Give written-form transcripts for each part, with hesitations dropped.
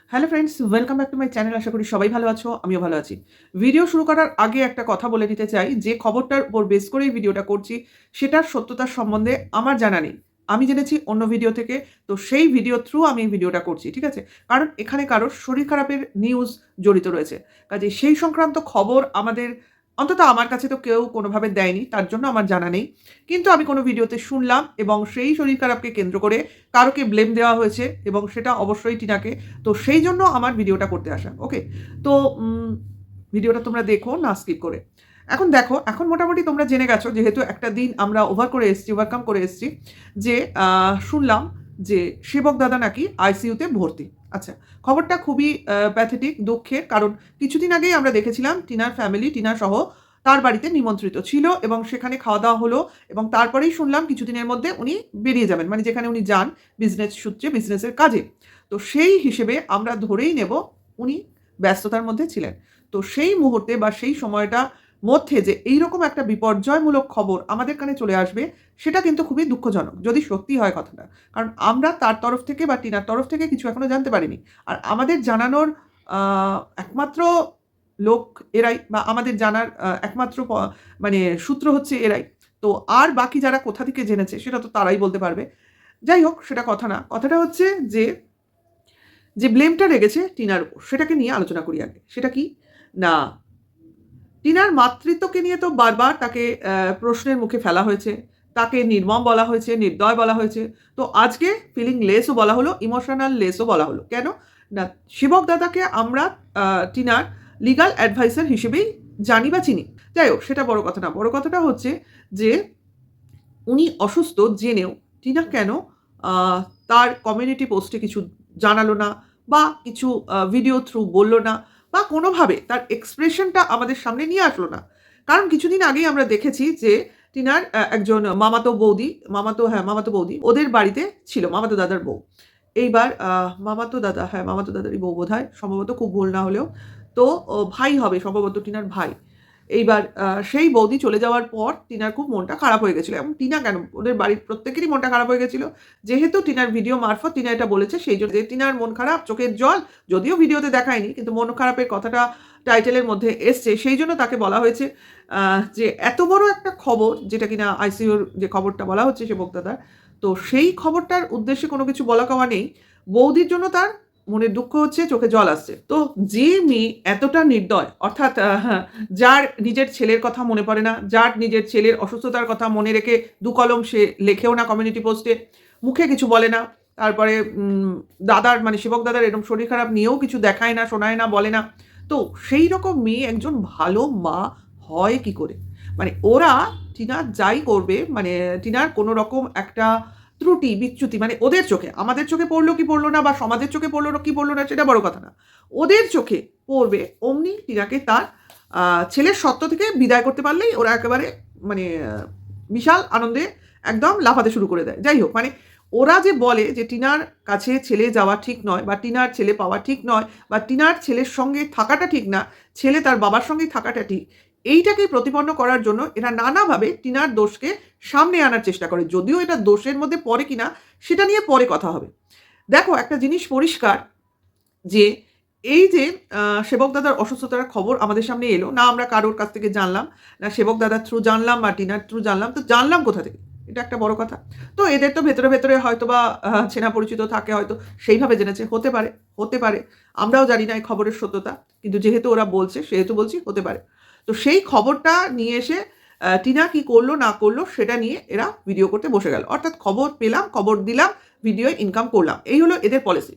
Hello friends, welcome back to my channel. আশা করি সবাই ভালো আছো, আমিও ভালো আছি। ভিডিও শুরু করার আগে একটা কথা বলে দিতে চাই, যে খবরটার উপর বেস করে এই ভিডিওটা করছি সেটার সত্যতার সম্বন্ধে আমার জানা নেই। আমি জেনেছি অন্য ভিডিও থেকে, তো সেই ভিডিও থ্রু আমি এই ভিডিওটা করছি, ঠিক আছে? কারণ এখানে কারোর শরীর খারাপের নিউজ জড়িত রয়েছে। কাজেই সেই সংক্রান্ত খবর আমাদের, অন্তত আমার কাছে তো কেউ কোনোভাবে দেয়নি, তার জন্য আমার জানা নেই। কিন্তু আমি কোনো ভিডিওতে শুনলাম এবং সেই শরীর খারাপকে কেন্দ্র করে কারোকে ব্লেম দেওয়া হয়েছে এবং সেটা অবশ্যই টিনাকে। তো সেই জন্য আমার ভিডিওটা করতে আসা। ওকে? তো ভিডিওটা তোমরা দেখো না স্কিপ করে। এখন দেখো, এখন মোটামুটি তোমরা জেনে গেছো, যেহেতু একটা দিন আমরা ওভারকাম করে এসেছি, যে শুনলাম যে সেবক দাদা নাকি আইসিইউতে ভর্তি। আচ্ছা, খবরটা খুবই প্যাথেটিক, দুঃখের। কারণ কিছুদিন আগেই আমরা দেখেছিলাম টিনার ফ্যামিলি, টিনা সহ তার বাড়িতে নিমন্ত্রিত ছিল এবং সেখানে খাওয়া-দাওয়া হলো এবং তারপরেই শুনলাম কিছুদিনের মধ্যে উনি বেরিয়ে যাবেন। মানে যেখানে উনি যান বিজনেস সূত্রে, বিজনেসের কাজে। তো সেই হিসেবে আমরা ধরেই নেব উনি ব্যস্ততার মধ্যে ছিলেন। তো সেই মুহূর্তে বা সেই সময়টা মধ্যে যে এইরকম একটা বিপর্যয়মূলক খবর আমাদের কানে চলে আসবে, সেটা কিন্তু খুবই দুঃখজনক, যদি সত্যি হয় কথাটা। কারণ আমরা তার তরফ থেকে বা টিনার তরফ থেকে কিছু এখনো জানতে পারিনি। আর আমাদের জানানোর আ একমাত্র লোক এরাই, বা আমাদের জানার একমাত্র মানে সূত্র হচ্ছে এরাই। তো আর বাকি যারা কোথা থেকে জেনেছে সেটা তো তারাই বলতে পারবে। যাই হোক, সেটা কথা না। কথাটা হচ্ছে যে, যে ব্লেমটা লেগেছে টিনার উপর, সেটাকে নিয়ে আলোচনা করি আগে। সেটা কি? না, টিনার মাতৃত্বকে নিয়ে তো বারবার তাকে প্রশ্নের মুখে ফেলা হয়েছে। তাকে নির্মম বলা হয়েছে, নির্দয় বলা হয়েছে। তো আজকে ফিলিং লেসও বলা হলো, ইমোশনাল লেসও বলা হলো। কেন? না, সেবক দাদাকে আমরা আ টিনার লিগ্যাল অ্যাডভাইজার হিসেবেই জানি বা চিনি। যাই হোক, সেটা বড় কথা না। বড় কথাটা হচ্ছে যে, উনি অসুস্থ জেনেও টিনা কেন আ তার কমিউনিটি পোস্টে কিছু জানালো না, বা কিছু ভিডিও থ্রু বলল না, বা কোনোভাবে তার এক্সপ্রেশনটা আমাদের সামনে নিয়ে আসলো না। কারণ কিছুদিন আগেই আমরা দেখেছি যে টিনার একজন মামাতো বৌদি ওদের বাড়িতে ছিল, মামাতো দাদার বউ। এইবার মামাতো দাদারই বউ বোধহয়, সম্ভবত, খুব ভুল না হলেও। তো ভাই হবে সম্ভবত, টিনার ভাই। এইবার সেই বৌদি চলে যাওয়ার পর টিনার খুব মনটা খারাপ হয়ে গেছিল, এবং টিনা কেন, ওদের বাড়ির প্রত্যেকেরই মনটা খারাপ হয়ে গেছিল। যেহেতু টিনার ভিডিও মারফত টিনা এটা বলেছে, সেই জন্য যে টিনার মন খারাপ, চোখের জল, যদিও ভিডিওতে দেখায়নি কিন্তু মন খারাপের কথাটা টাইটেলের মধ্যে এসছে, সেই জন্য তাকে বলা হয়েছে যে এত বড় একটা খবর, যেটা কিনা আইসিইউর যে খবরটা বলা হচ্ছে সেবক দাদার, তো সেই খবরটার উদ্দেশ্যে কোনো কিছু বলা কওয়া নেই। বৌদির জন্য তার মনের দুঃখ হচ্ছে, চোখে জল আসছে। তো যে মেয়ে এতটা নির্দয়, অর্থাৎ যার নিজের ছেলের কথা মনে পড়ে না, যার নিজের ছেলের অসুস্থতার কথা মনে রেখে ২ কলম সে লেখেও না কমিউনিটি পোস্টে, মুখে কিছু বলে না। তারপরে দাদার, মানে সেবক দাদার এরকম শরীর খারাপ নিয়েও কিছু দেখায় না, শোনায় না, বলে না। তো সেই রকম মেয়ে একজন ভালো মা হয় কি করে? মানে ওরা, টিনা যাই করবে, মানে টিনার কোনো রকম একটা ত্রুটি, বিচ্যুতি, মানে ওদের চোখে, আমাদের চোখে পড়লো কি পড়লো না, বা সমাজের চোখে পড়লো কি পড়লো না, সেটা বড় কথা না। ওদের চোখে পড়বে অমনি টিনাকে তার ছেলের সত্ত্ব থেকে বিদায় করতে পারলেই ওরা একেবারে, মানে বিশাল আনন্দে একদম লাফাতে শুরু করে দেয়। যাই হোক, মানে ওরা যে বলে যে টিনার কাছে ছেলে যাওয়া ঠিক নয়, বা টিনার ছেলে পাওয়া ঠিক নয়, বা টিনার ছেলের সঙ্গে থাকাটা ঠিক না, ছেলে তার বাবার সঙ্গেই থাকাটা ঠিক, এইটাকেই প্রতিপন্ন করার জন্য এরা নানাভাবে টিনার দোষকে সামনে আনার চেষ্টা করে। যদিও এটা দোষের মধ্যে পড়ে কিনা সেটা নিয়ে পরে কথা হবে। দেখো, একটা জিনিস পরিষ্কার, যে এই যে সেবক দাদার অসুস্থতার খবর আমাদের সামনে এলো, না আমরা কারোর কাছ থেকে জানলাম, না সেবক দাদার থ্রু জানলাম বা টিনার থ্রু জানলাম, তো জানলাম কোথা থেকে? এটা একটা বড় কথা। তো এদের তো ভেতরে, ভেতরে হয়তোবা চেনা পরিচিত থাকে, হয়তো সেইভাবে জেনেছে। হতে পারে, হতে পারে। আমরাও জানি না এই খবরের সত্যতা। কিন্তু যেহেতু ওরা বলছে, সেহেতু বলছি হতে পারে। তো সেই খবরটা নিয়ে এসে টিনা কি করলো না করলো সেটা নিয়ে এরা ভিডিও করতে বসে গেল। অর্থাৎ খবর পেলাম, খবর দিলাম, ভিডিওয় ইনকাম করলাম। এই হলো এদের পলিসি।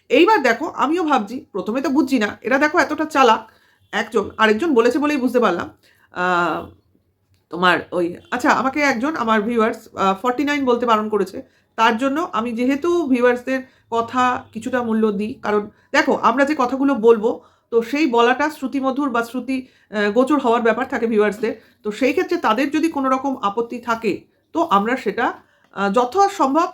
এইবার দেখো, আমিও ভাবছি, প্রথমে তো বুঝছি না, এরা দেখো এতটা চালাক। একজন আরেকজন বলেছে বলেই বুঝতে পারলাম। তোমার ওই, আচ্ছা, আমাকে একজন আমার ভিউয়ার্স 49 বলতে বারণ করেছে। তার জন্য আমি যেহেতু ভিউয়ার্সদের কথা কিছুটা মূল্য দিই, কারণ দেখো আমরা যে কথাগুলো বলবো, তো সেই বলাটা শ্রুতিমধুর বা শ্রুতি গোচর হওয়ার ব্যাপার থাকে ভিউয়ার্সদের। তো সেই ক্ষেত্রে তাদের যদি কোনো রকম আপত্তি থাকে, তো আমরা সেটা যথাসম্ভব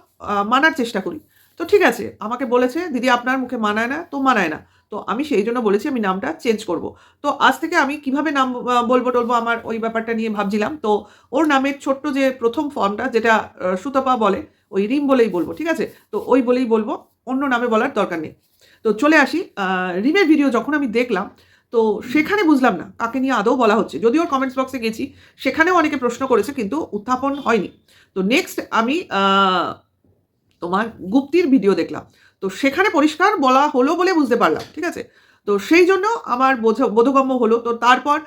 মানার চেষ্টা করি। তো ঠিক আছে, আমাকে বলেছে দিদি আপনার মুখে মানায় না, তো মানায় না। তো আমি সেই জন্য বলেছি আমি নামটা চেঞ্জ করব। তো আজ থেকে আমি কিভাবে নাম বলবো টলবো, আমার ওই ব্যাপারটা নিয়ে ভাবছিলাম। তো ওর নামের ছোট্ট যে ১ম ফর্মটা, যেটা সুতপা বলে, ওই রিম বলেই বলবো, ঠিক আছে? তো ওই বলেই বলবো, অন্য নামে বলার দরকার নেই। তো চলে আসি রিমের ভিডিও যখন আমি দেখলাম, তো সেখানে বুঝলাম না কাকে নিয়ে আদৌ বলা হচ্ছে। যদিও কমেন্টস বক্সে গেছি, সেখানেও অনেকে প্রশ্ন করেছে, কিন্তু উত্থাপন হয়নি। তো নেক্সট আমি তোমার গুপ্তির ভিডিও দেখলাম, তো সেখানে পরিষ্কার বলা হলো বলে বুঝতে পারলাম, ঠিক আছে। তো সেই জন্য আমার বোধগম্য হলো। তো তারপর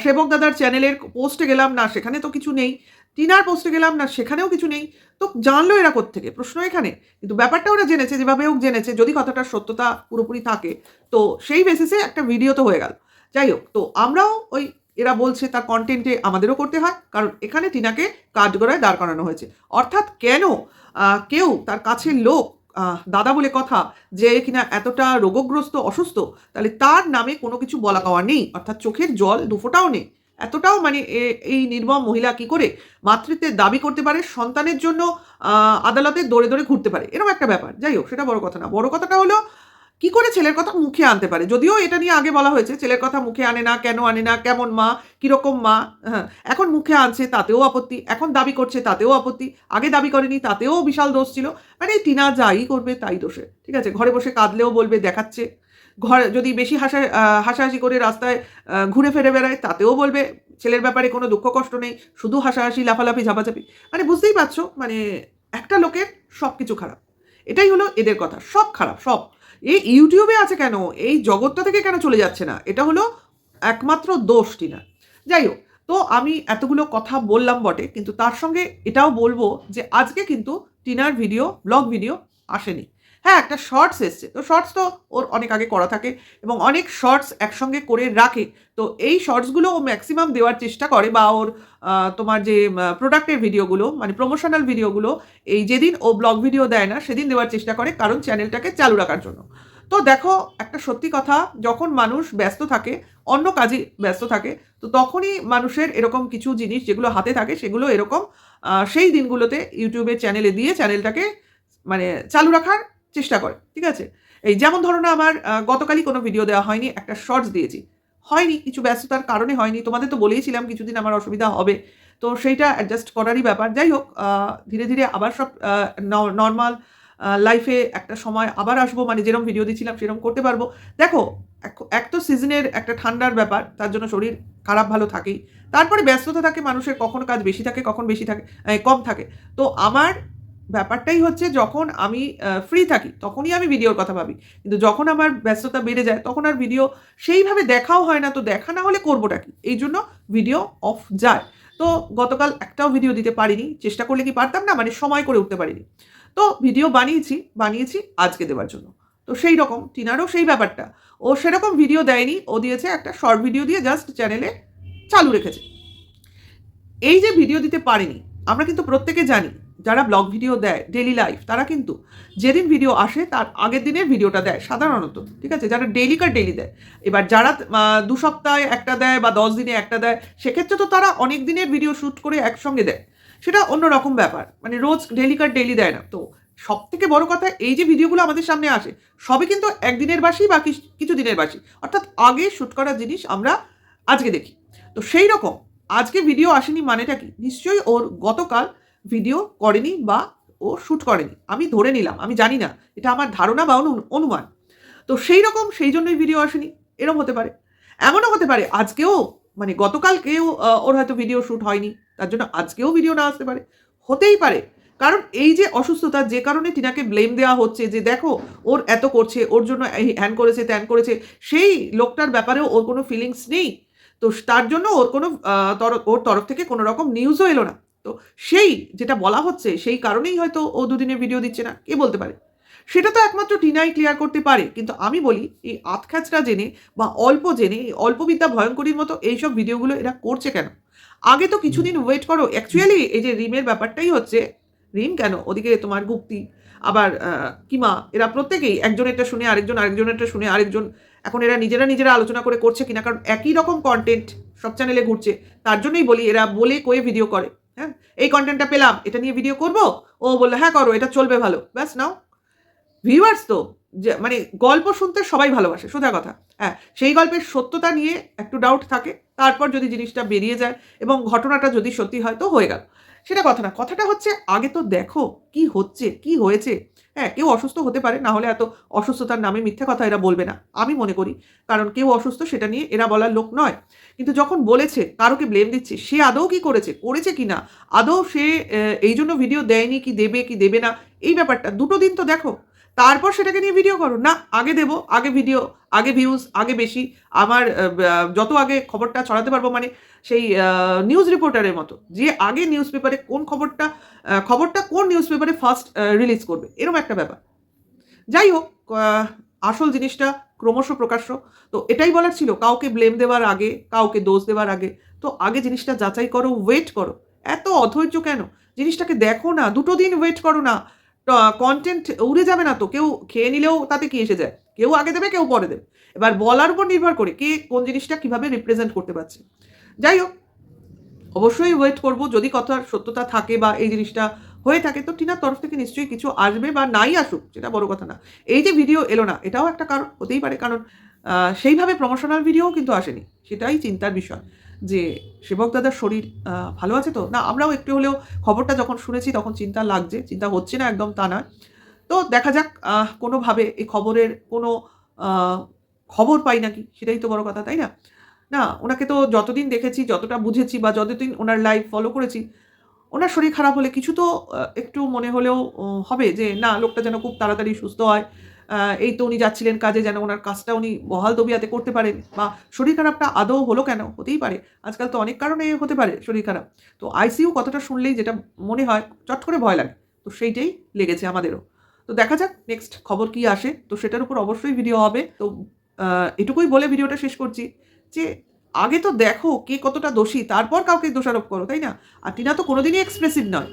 সেবক দাদার চ্যানেলের পোস্টে গেলাম, না সেখানে তো কিছু নেই। টিনার পোস্টে গেলাম, না সেখানেও কিছু নেই। তো জানলো এরা কোত্থেকে, প্রশ্ন এখানে। কিন্তু ব্যাপারটা ওরা জেনেছে, যেভাবে হোক জেনেছে, যদি কথাটার সত্যতা পুরোপুরি থাকে, তো সেই বেসিসে একটা ভিডিও তো হয়ে গেল। যাই হোক, তো আমরাও ওই এরা বলছে তার কন্টেন্টে আমাদেরও করতে হয়, কারণ এখানে টিনাকে কাঠগড়ায় দাঁড় করানো হয়েছে। অর্থাৎ কেন কেউ তার কাছের লোক, দাদা বলে কথা, যে কিনা এতটা রোগগ্রস্ত অসুস্থ, তাহলে তার নামে কোনো কিছু বলা কওয়া নেই, অর্থাৎ চোখের জল দুফোঁটাও নেই। এতটাও মানে এই নির্মম মহিলা কি করে মাতৃত্বের দাবি করতে পারে, সন্তানের জন্য আদালতে দৌড়ে দৌড়ে ঘুরতে পারে, এরকম একটা ব্যাপার। যাই হোক, সেটা বড় কথা না। বড় কথাটা হলো কি করে ছেলের কথা মুখে আনতে পারে। যদিও এটা নিয়ে আগে বলা হয়েছে ছেলের কথা মুখে আনে না, কেন আনে না, কেমন মা, কিরকম মা। হ্যাঁ, এখন মুখে আনছে তাতেও আপত্তি, এখন দাবি করছে তাতেও আপত্তি, আগে দাবি করেনি তাতেও বিশাল দোষ ছিল। মানে টিনা যাই করবে তাই দোষে, ঠিক আছে। ঘরে বসে কাঁদলেও বলবে দেখাচ্ছে, ঘরে যদি বেশি হাসাহাসি করে রাস্তায় ঘুরে ফেরে বেড়ায় তাতেও বলবে ছেলের ব্যাপারে কোনো দুঃখ কষ্ট নেই, শুধু হাসাহাসি, লাফালাফি, ঝাপাঝাপি। মানে বুঝতেই পারছো, মানে একটা লোকের সব কিছু খারাপ। এটাই হলো এদের কথা, সব খারাপ, সব। এই ইউটিউবে আছে কেন, এই জগৎটা থেকে কেন চলে যাচ্ছে না, এটা হলো একমাত্র দোষ টিনার। যাই হোক, তো আমি এতগুলো কথা বললাম বটে, কিন্তু তার সঙ্গে এটাও বলবো যে আজকে কিন্তু টিনার ভিডিও, ব্লগ ভিডিও আসেনি। হ্যাঁ, একটা শর্টস এসছে, তো শর্টস তো ওর অনেক আগে করা থাকে এবং অনেক শর্টস একসঙ্গে করে রাখে। তো এই শর্টসগুলো ও ম্যাক্সিমাম দেওয়ার চেষ্টা করে, বা ওর তোমার যে প্রোডাক্টের ভিডিওগুলো, মানে প্রমোশনাল ভিডিওগুলো, এই যেদিন ও ব্লগ ভিডিও দেয় না সেদিন দেওয়ার চেষ্টা করে, কারণ চ্যানেলটাকে চালু রাখার জন্য। তো দেখো, একটা সত্যি কথা, যখন মানুষ ব্যস্ত থাকে, অন্য কাজে ব্যস্ত থাকে, তো তখনই মানুষের এরকম কিছু জিনিস যেগুলো হাতে থাকে সেগুলো এরকম সেই দিনগুলোতে ইউটিউবে চ্যানেলে দিয়ে চ্যানেলটাকে মানে চালু রাখার চেষ্টা করে, ঠিক আছে। এই যেমন ধরো না, আমার গতকালই কোনো ভিডিও দেওয়া হয়নি, একটা শর্টস দিয়েছি, হয়নি, কিছু ব্যস্ততার কারণে হয়নি। তোমাদের তো বলেইছিলাম কিছুদিন আমার অসুবিধা হবে, তো সেইটা অ্যাডজাস্ট করারই ব্যাপার। যাই হোক, ধীরে ধীরে আবার সব নর্মাল লাইফে একটা সময় আবার আসবো, মানে যেরকম ভিডিও দিচ্ছিলাম সেরকম করতে পারবো। দেখো, এক তো সিজনের একটা ঠান্ডার ব্যাপার, তার জন্য শরীর খারাপ ভালো থাকেই। তারপরে ব্যস্ততা থাকে মানুষের, কখন কাজ বেশি থাকে, কখন বেশি থাকে, কম থাকে। তো আমার ব্যাপারটাই হচ্ছে, যখন আমি ফ্রি থাকি তখনই আমি ভিডিওর কথা ভাবি, কিন্তু যখন আমার ব্যস্ততা বেড়ে যায় তখন আর ভিডিও সেইভাবে দেখাও হয় না। তো দেখা না হলে করবোটা কি, এই জন্য ভিডিও অফ যায়। তো গতকাল একটাও ভিডিও দিতে পারিনি, চেষ্টা করলে কি পারতাম না, মানে সময় করে উঠতে পারিনি। তো ভিডিও বানিয়েছি আজকে দেওয়ার জন্য। তো সেই রকম টিনারও সেই ব্যাপারটা, ও সেরকম ভিডিও দেয়নি, ও দিয়েছে একটা শর্ট ভিডিও দিয়ে জাস্ট চ্যানেলে চালু রেখেছে। এই যে ভিডিও দিতে পারেনি, আমরা কিন্তু প্রত্যেকে জানি, যারা ব্লগ ভিডিও দেয় ডেলি লাইফ, তারা কিন্তু যেদিন ভিডিও আসে তার আগের দিনের ভিডিওটা দেয় সাধারণত, ঠিক আছে, যারা ডেলিকার ডেলি দেয়। এবার যারা 2 সপ্তাহে একটা দেয় বা 10 দিনে একটা দেয়, সেক্ষেত্রে তো তারা অনেক দিনের ভিডিও শ্যুট করে একসঙ্গে দেয়, সেটা অন্যরকম ব্যাপার, মানে রোজ ডেলিকার ডেলি দেয় না। তো সব থেকে বড় কথা, এই যে ভিডিওগুলো আমাদের সামনে আসে সবই কিন্তু একদিনের বাসি বা কিছু দিনের বাসি, অর্থাৎ আগে শ্যুট করা জিনিস আমরা আজকে দেখি। তো সেই রকম আজকে ভিডিও আসেনি মানেটা কি, নিশ্চয়ই ওর গতকাল ভিডিও করেনি বা ও শ্যুট করেনি, আমি ধরে নিলাম, আমি জানি না, এটা আমার ধারণা বা অনুমান। তো সেই রকম, সেই জন্যই ভিডিও আসেনি, এরকম হতে পারে। এমনও হতে পারে আজকেও, মানে গতকালকেও ওর হয়তো ভিডিও শ্যুট হয়নি, তার জন্য আজকেও ভিডিও না আসতে পারে, হতেই পারে। কারণ এই যে অসুস্থতা, যে কারণে টিনাকে ব্লেম দেওয়া হচ্ছে যে দেখো ওর এত করছে, ওর জন্য এই হ্যান করেছে ত্যান করেছে, সেই লোকটার ব্যাপারেও ওর কোনো ফিলিংস নেই। তো তার জন্য ওর কোনো ওর তরফ থেকে কোনো রকম নিউজও এলো না। তো সেই যেটা বলা হচ্ছে সেই কারণেই হয়তো ও দুদিনের ভিডিও দিচ্ছে না, কে বলতে পারে। সেটা তো একমাত্র টিনাই ক্লিয়ার করতে পারে। কিন্তু আমি বলি, এই আতখ্যাচরা জেনে বা অল্প জেনে, এই অল্পবিদ্যা ভয়ঙ্করীর মতো এইসব ভিডিওগুলো এরা করছে কেন? আগে তো কিছুদিন ওয়েট করো। অ্যাকচুয়ালি এই যে রিমের ব্যাপারটাই হচ্ছে, রিম কেন, ওদিকে তোমার গুপ্তি, আবার কিমা, এরা প্রত্যেকেই একজনেরটা শুনে আরেকজনেরটা শুনে আরেকজন, এখন এরা নিজেরা আলোচনা করে করছে কিনা, কারণ একই রকম কন্টেন্ট সব চ্যানেলে ঘুরছে। তার জন্যই বলি, এরা বলে কয়ে ভিডিও করে। হ্যাঁ, এই কন্টেন্টটা পেলাম, এটা নিয়ে ভিডিও করব, ও বললো হ্যাঁ করো, এটা চলবে ভালো, ব্যাস নাও। ভিউয়ার্স তো, যে মানে গল্প শুনতে সবাই ভালোবাসে, সোজা কথা। হ্যাঁ, সেই গল্পের সত্যতা নিয়ে একটু ডাউট থাকে, তারপর যদি জিনিসটা বেরিয়ে যায় এবং ঘটনাটা যদি সত্যি হয় তো হয়ে গেল। সেটা কথা না। কথাটা হচ্ছে আগে তো দেখো কি হচ্ছে, কি হয়েছে। হ্যাঁ, কেউ অসুস্থ হতে পারে, না হলে এত অসুস্থতার নামে মিথ্যা কথা এরা বলবে না। আমি মনে করি। কারণ কেউ অসুস্থ সেটা নিয়ে এরা বলার লোক নয়। কিন্তু যখন বলেছে, কারোকে ব্লেম দিচ্ছে, সে আদৌ কি করেছে? করেছে কিনা? আদৌ সে এইজন্য ভিডিও দেয়নি কি দেবে কি দেবে না, এই ব্যাপারটা ২ টো দিন তো দেখো। তারপর সেটাকে নিয়ে ভিডিও করো। না, আগে দেবো, আগে ভিডিও, আগে ভিউজ, আগে বেশি। আমার যত আগে খবরটা ছড়াতে পারবো, মানে সেই নিউজ রিপোর্টারের মতো, যে আগে নিউজ পেপারে কোন খবরটা কোন নিউজ পেপারে ফার্স্ট রিলিজ করবে, এরকম একটা ব্যাপার। যাই হোক, আসল জিনিসটা ক্রমশ প্রকাশ্য। তো এটাই বলার ছিল, কাউকে ব্লেম দেওয়ার আগে, কাউকে দোষ দেওয়ার আগে, তো আগে জিনিসটা যাচাই করো, ওয়েট করো। এত অধৈর্য কেন? জিনিসটাকে দেখো না, ২ টো দিন ওয়েট করো না। কনটেন্ট উড়ে যাবে না তো, কেউ খেয়ে নিলেও তাতে কি এসে যায়? কেউ আগে দেবে, কেউ পরে দেবে। এবার বলার উপর নির্ভর করে কে কোন জিনিসটা কিভাবে রিপ্রেজেন্ট করতে পারছে। যাই হোক, অবশ্যই ওয়েট করব, যদি কথার সত্যতা থাকে বা এই জিনিসটা হয়ে থাকে, তো টিনার তরফ থেকে নিশ্চয়ই কিছু আসবে, বা নাই আসুক সেটা বড় কথা না। এই যে ভিডিও এলো না, এটাও একটা কারণ হতেই পারে, কারণ সেইভাবে প্রমোশনাল ভিডিওও কিন্তু আসেনি। সেটাই চিন্তার বিষয় যে সেবক দাদার শরীর ভালো আছে তো? না, আমরাও একটু হলেও খবরটা যখন শুনেছি তখন চিন্তা লাগছে, চিন্তা হচ্ছে না একদম তা নয়। তো দেখা যাক কোনোভাবে এই খবরের কোনো আ খবর পাই নাকি, সেটাই তো বড় কথা, তাই না? না, উনাকে তো যতদিন দেখেছি, যতটা বুঝেছি বা যতদিন উনার লাইভ ফলো করেছি, উনার শরীর খারাপ হলে কিছু তো একটু মনে হলেও হবে যে না, লোকটা যেন খুব তাড়াতাড়ি সুস্থ হয়। আ এই তো উনি যাচ্ছিলেন কাজে, যেন উনার কাজটা উনি বহাল তবিয়াতে করতে পারেন, বা শরীর খারাপটা আদৌ হলো কেন? হতেই পারে। আজকাল তো অনেক কারণে হতে পারে শরীর খারাপ। তো আইসিইউ কথাটা শুনলেই যেটা মনে হয়, চট করে ভয় লাগে। তো সেইটাই লেগেছে আমাদেরও। তো দেখা যাক নেক্সট খবর কি আসে। তো সেটার উপর অবশ্যই ভিডিও হবে। তো আ এটুকুই বলে ভিডিওটা শেষ করছি যে আগে তো দেখো কে কতটা দোষী, তারপর কাউকে দোষারোপ করো, তাই না? আর টিনা তো কোনোদিনই এক্সপ্রেসিভ নয়।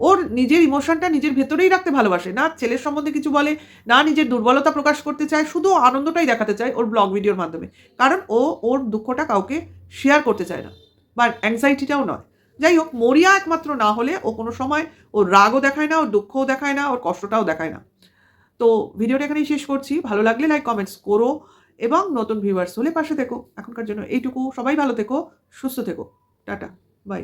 ওর নিজের ইমোশনটা নিজের ভেতরেই রাখতে ভালোবাসে। না ছেলের সম্বন্ধে কিছু বলে, না নিজের দুর্বলতা প্রকাশ করতে চায়, শুধু আনন্দটাই দেখাতে চায় ওর ব্লগ ভিডিওর মাধ্যমে। কারণ ও ওর দুঃখটা কাউকে শেয়ার করতে চায় না, বা অ্যাংজাইটিটাও নয়। যাই হোক, মরিয়া একমাত্র না হলে ও কোনো সময় ওর রাগও দেখায় না, ওর দুঃখও দেখায় না, ওর কষ্টটাও দেখায় না। তো ভিডিওটা এখানেই শেষ করছি। ভালো লাগলে লাইক, কমেন্টস করো, এবং নতুন ভিউয়ার্স হলে পাশে থেকো। এখনকার জন্য এইটুকু। সবাই ভালো থেকো, সুস্থ থেকো। Tata, by.